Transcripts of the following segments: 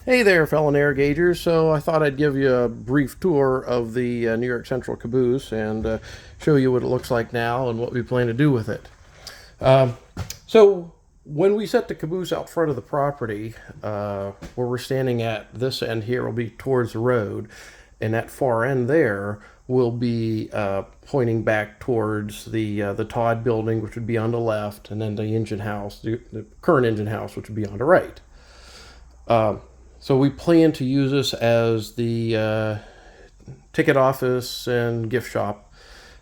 Hey there, fellow Narrowgagers. So I thought I'd give you a brief tour of the New York Central caboose and show you what it looks like now and what we plan to do with it. Um, so when we set the caboose out front of the property, where we're standing at this end here will be towards the road, and that far end there will be pointing back towards the Todd building, which would be on the left, and then the engine house, the current engine house, which would be on the right. So we plan to use this as the ticket office and gift shop.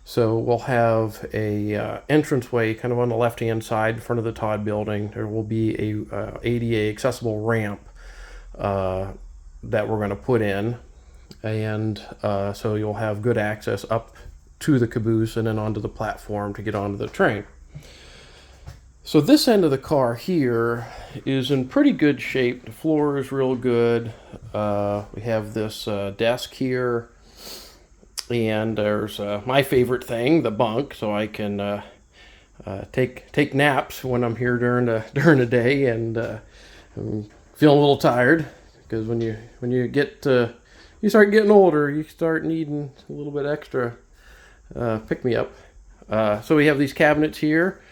So we'll have a entranceway kind of on the left-hand side in front of the Todd building. There will be a ADA accessible ramp that we're going to put in, and so you'll have good access up to the caboose and then onto the platform to get onto the train. So this end of the car here is in pretty good shape. The floor is real good. We have this desk here, and there's my favorite thing, the bunk, so I can take naps when I'm here during the day, and I'm feeling a little tired because when you start getting older, you start needing a little bit extra pick me up. So we have these cabinets here.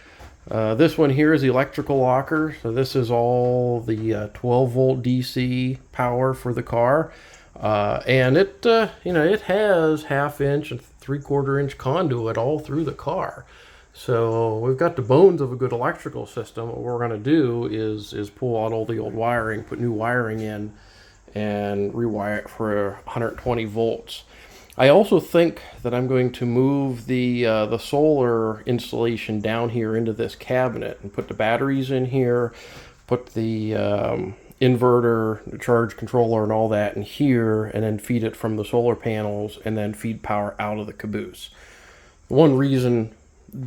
This one here is the electrical locker. So this is all the 12 volt DC power for the car. And it has 1/2 inch and 3/4 inch conduit all through the car. So we've got the bones of a good electrical system. What we're going to do is pull out all the old wiring, put new wiring in, and rewire it for 120 volts. I also think that I'm going to move the solar installation down here into this cabinet and put the batteries in here, put the inverter, the charge controller and all that in here, and then feed it from the solar panels and then feed power out of the caboose. One reason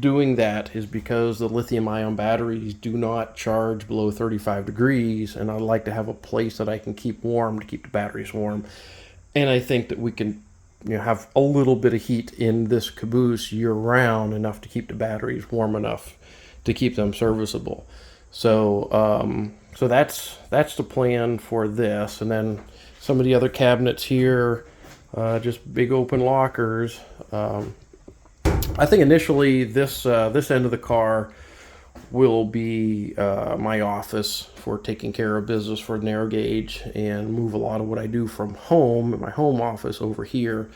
doing that is because the lithium ion batteries do not charge below 35 degrees, and I'd like to have a place that I can keep warm to keep the batteries warm. And I think that we can have a little bit of heat in this caboose year round, enough to keep the batteries warm enough to keep them serviceable. So that's the plan for this. And then some of the other cabinets here, just big open lockers. I think initially this end of the car will be my office for taking care of business for narrow gauge, and move a lot of what I do from home in my home office over here.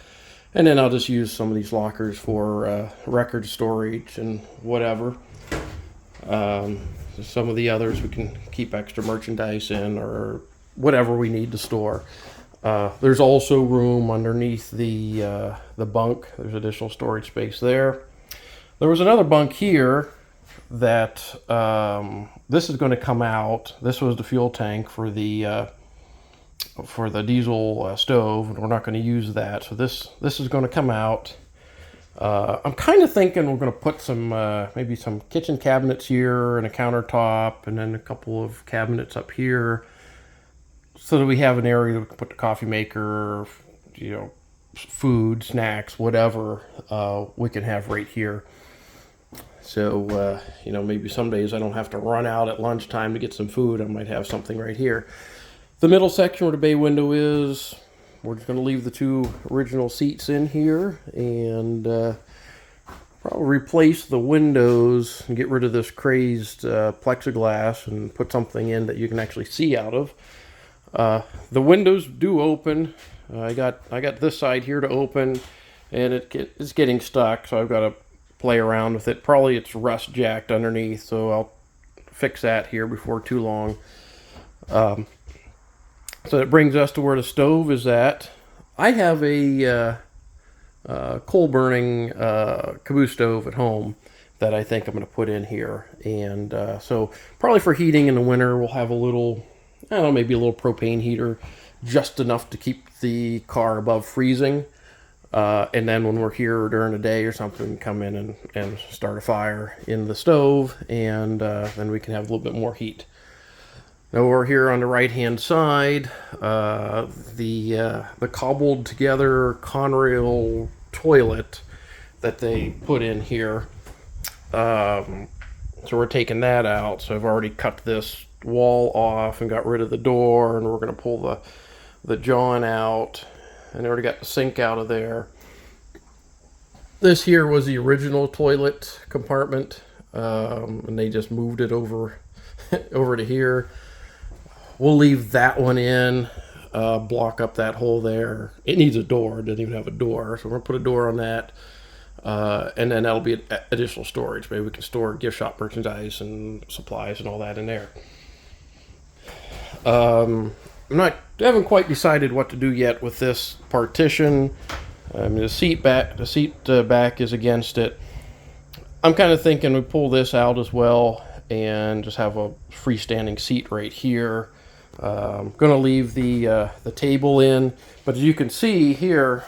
And then I'll just use some of these lockers for record storage and whatever. Some of the others we can keep extra merchandise in or whatever we need to store. There's also room underneath the bunk. There's additional storage space there. There was another bunk here that this is going to come out. This was the fuel tank for the diesel stove, and we're not going to use that. So this is going to come out. I'm kind of thinking we're going to put some maybe some kitchen cabinets here and a countertop, and then a couple of cabinets up here, so that we have an area to put the coffee maker, food, snacks, whatever we can have right here. So, maybe some days I don't have to run out at lunchtime to get some food. I might have something right here. The middle section where the bay window is, we're just going to leave the 2 original seats in here, and probably replace the windows and get rid of this crazed plexiglass and put something in that you can actually see out of. The windows do open. I got this side here to open, and it's getting stuck, so I've got to play around with it. Probably it's rust jacked underneath, so I'll fix that here before too long. So that brings us to where the stove is at. I have a coal burning caboose stove at home that I think I'm going to put in here, and so probably for heating in the winter we'll have a little, I don't know, maybe a little propane heater, just enough to keep the car above freezing. And then when we're here during the day or something, come in and start a fire in the stove, and then we can have a little bit more heat. Now we're here on the right hand side, the cobbled together Conrail toilet that they put in here. So we're taking that out. So I've already cut this wall off and got rid of the door, and we're going to pull the john out, and already got the sink out of there. This here was the original toilet compartment, and they just moved it over over to here. We'll leave that one in, block up that hole there. It needs a door. It doesn't even have a door, so we're going to put a door on that. And then that'll be additional storage. Maybe we can store gift shop merchandise and supplies and all that in there. I haven't quite decided what to do yet with this partition. The seat back is against it. I'm kind of thinking we pull this out as well and just have a freestanding seat right here. I'm going to leave the table in, but as you can see here,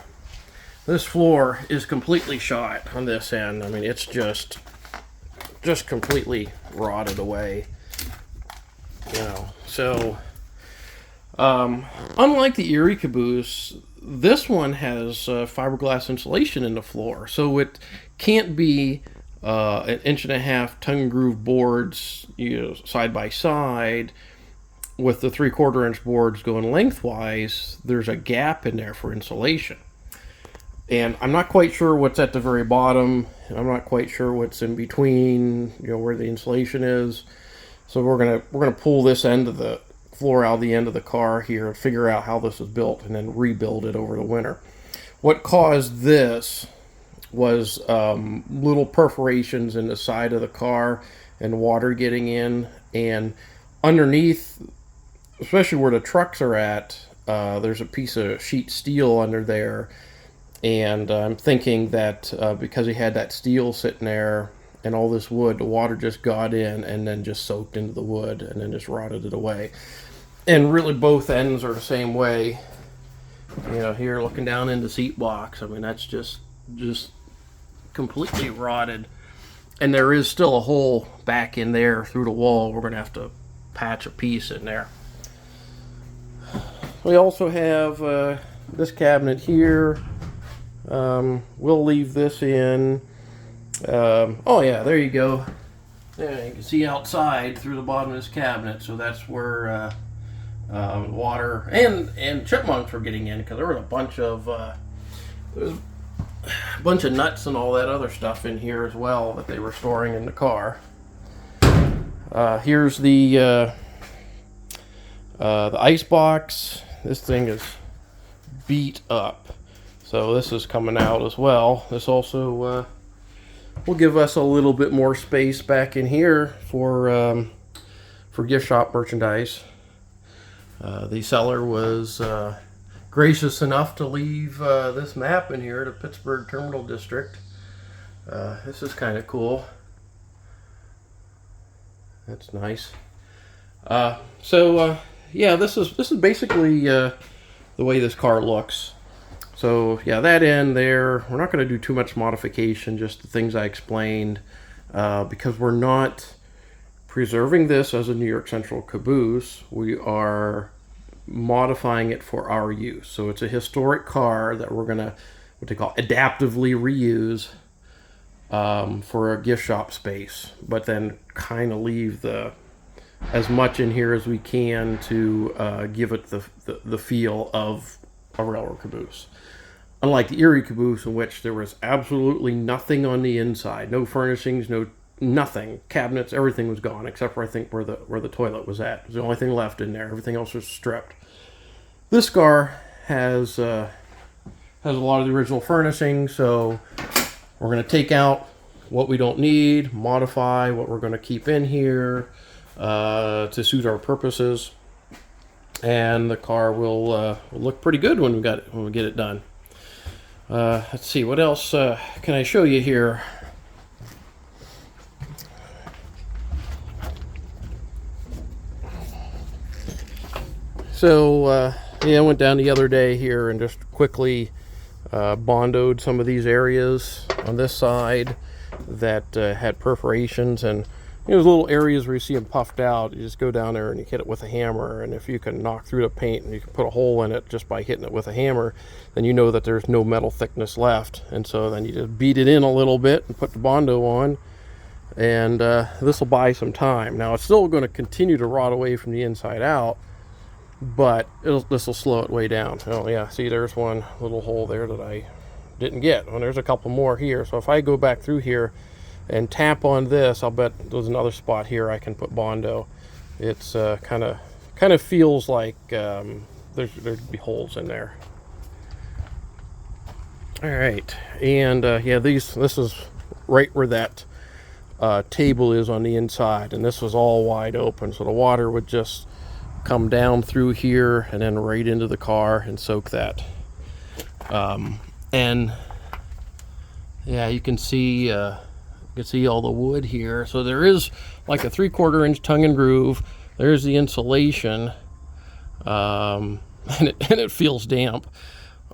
this floor is completely shot on this end. I mean, it's just completely rotted away, you know. So, unlike the Erie caboose, this one has fiberglass insulation in the floor, so it can't be an 1.5-inch tongue groove boards, you know, side by side with the 3/4-inch boards going lengthwise. There's a gap in there for insulation. And I'm not quite sure what's at the very bottom, and I'm not quite sure what's in between, you know, where the insulation is. So we're gonna pull this end of the floor out of the end of the car here and figure out how this was built, and then rebuild it over the winter. What caused this was little perforations in the side of the car and water getting in, and underneath, especially where the trucks are at, there's a piece of sheet steel under there. And I'm thinking that because he had that steel sitting there and all this wood, the water just got in and then just soaked into the wood and then just rotted it away. And really both ends are the same way. You know, here looking down into the seat box, I mean, that's just completely rotted. And there is still a hole back in there through the wall. We're going to have to patch a piece in there. We also have this cabinet here. We'll leave this in. Oh yeah, there you go. Yeah, you can see outside through the bottom of this cabinet, so that's where water and chipmunks were getting in, because there was a bunch of nuts and all that other stuff in here as well that they were storing in the car. Here's the ice box. This thing is beat up. So this is coming out as well. This also will give us a little bit more space back in here for gift shop merchandise. The seller was gracious enough to leave this map in here, the Pittsburgh Terminal District. This is kind of cool. That's nice. Yeah, this is basically the way this car looks. So yeah, that end there, we're not going to do too much modification, just the things I explained, because we're not preserving this as a New York Central caboose. We are modifying it for our use. So it's a historic car that we're going to, what they call, adaptively reuse for a gift shop space, but then kind of leave as much in here as we can to give it the feel of a railroad caboose. Unlike the Erie caboose, in which there was absolutely nothing on the inside, no furnishings, nothing, cabinets, everything was gone except for I think where the toilet was at. It was the only thing left in there. Everything else was stripped. This car has a lot of the original furnishing, so we're going to take out what we don't need, modify what we're going to keep in here to suit our purposes, and the car will look pretty good when we get it done. Let's see, what else can I show you here? So, yeah, I went down the other day here and just quickly bondoed some of these areas on this side that had perforations, and those little areas where you see them puffed out, you just go down there and you hit it with a hammer, and if you can knock through the paint and you can put a hole in it just by hitting it with a hammer, then you know that there's no metal thickness left. And so then you just beat it in a little bit and put the Bondo on, and this will buy some time. Now it's still going to continue to rot away from the inside out, but this will slow it way down. Oh yeah, see, there's one little hole there that I didn't get. Well, there's a couple more here, so if I go back through here and tap on this, I'll bet there's another spot here I can put Bondo. It's kind of feels like there'd be holes in there. All right, and yeah, this is right where that table is on the inside, and this was all wide open, so the water would just come down through here and then right into the car and soak that. And yeah, you can see all the wood here. So there is like a 3/4 inch tongue and groove. There's the insulation, and it feels damp,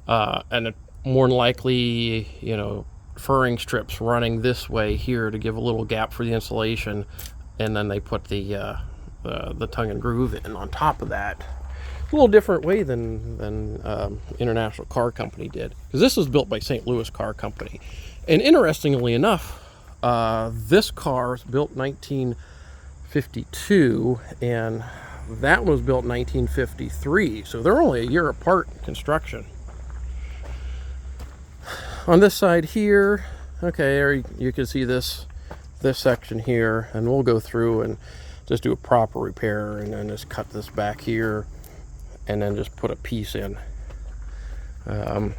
and it more than likely, you know, furring strips running this way here to give a little gap for the insulation, and then they put the tongue and groove in on top of that. A little different way than International Car Company did, because this was built by St. Louis Car Company. And interestingly enough, this car was built 1952, and that was built 1953, so they're only a year apart in construction. On this side here, okay, you can see this section here, and we'll go through and just do a proper repair, and then just cut this back here, and then just put a piece in. Now,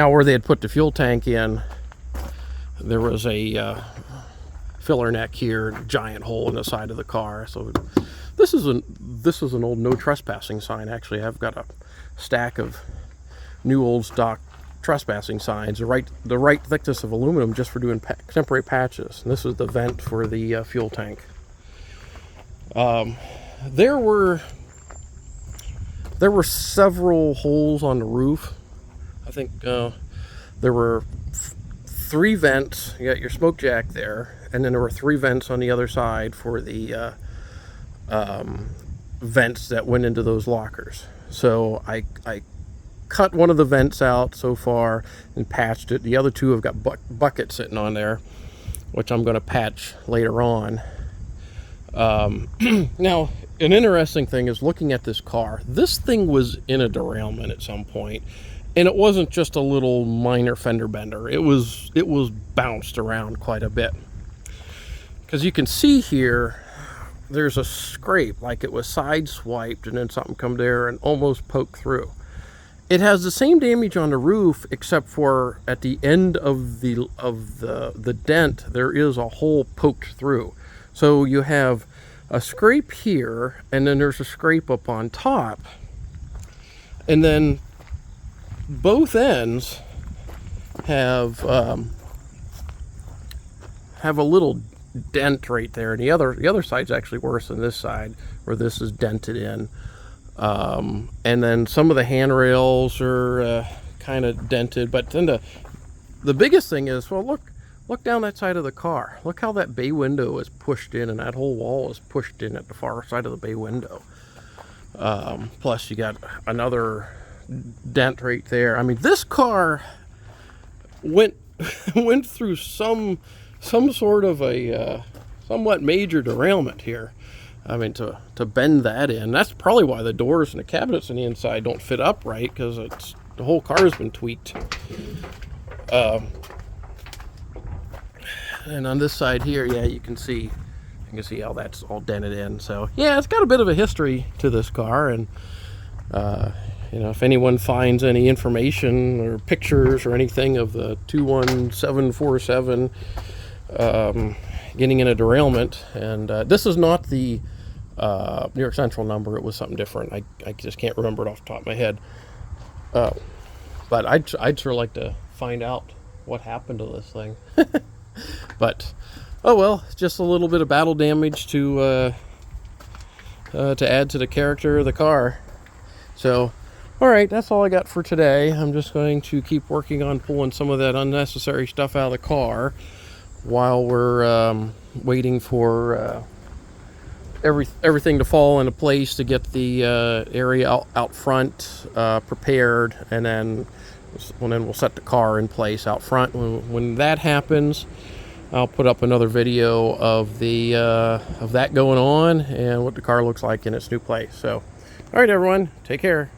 where they had put the fuel tank in, there was a filler neck here, giant hole in the side of the car. So this is an old no trespassing sign. Actually, I've got a stack of new old stock trespassing signs, the right thickness of aluminum, just for doing temporary patches. And this is the vent for the fuel tank. There were several holes on the roof. I think there were 3 vents. You got your smoke jack there, and then there were 3 vents on the other side for the vents that went into those lockers. So I cut one of the vents out so far and patched it. The other 2 have got buckets sitting on there, which I'm going to patch later on. Now, an interesting thing is looking at this car. This thing was in a derailment at some point, and it wasn't just a little minor fender bender. It was bounced around quite a bit. Because you can see here, there's a scrape, like it was side-swiped, and then something come there and almost poked through. It has the same damage on the roof, except for at the end of the dent, there is a hole poked through. So you have a scrape here, and then there's a scrape up on top. And then both ends have a little dent right there, and the other side's actually worse than this side, where this is dented in. And then some of the handrails are kind of dented, but then the biggest thing is, well, look down that side of the car. Look how that bay window is pushed in, and that whole wall is pushed in at the far side of the bay window. Plus you got another dent right there. I mean, this car went through some sort of a somewhat major derailment here. I mean, to bend that in, that's probably why the doors and the cabinets on the inside don't fit up right, because the whole car's been tweaked. And on this side here, yeah, you can see how that's all dented in. So yeah, it's got a bit of a history to this car, and you know, if anyone finds any information or pictures or anything of the 21747 getting in a derailment, and this is not the New York Central number, it was something different. I just can't remember it off the top of my head. But I'd sure like to find out what happened to this thing. But oh well, just a little bit of battle damage to add to the character of the car. So all right, that's all I got for today. I'm just going to keep working on pulling some of that unnecessary stuff out of the car while we're waiting for everything to fall into place to get the area out front prepared, and then we'll set the car in place out front. When that happens, I'll put up another video of the of that going on and what the car looks like in its new place. So, all right, everyone, take care.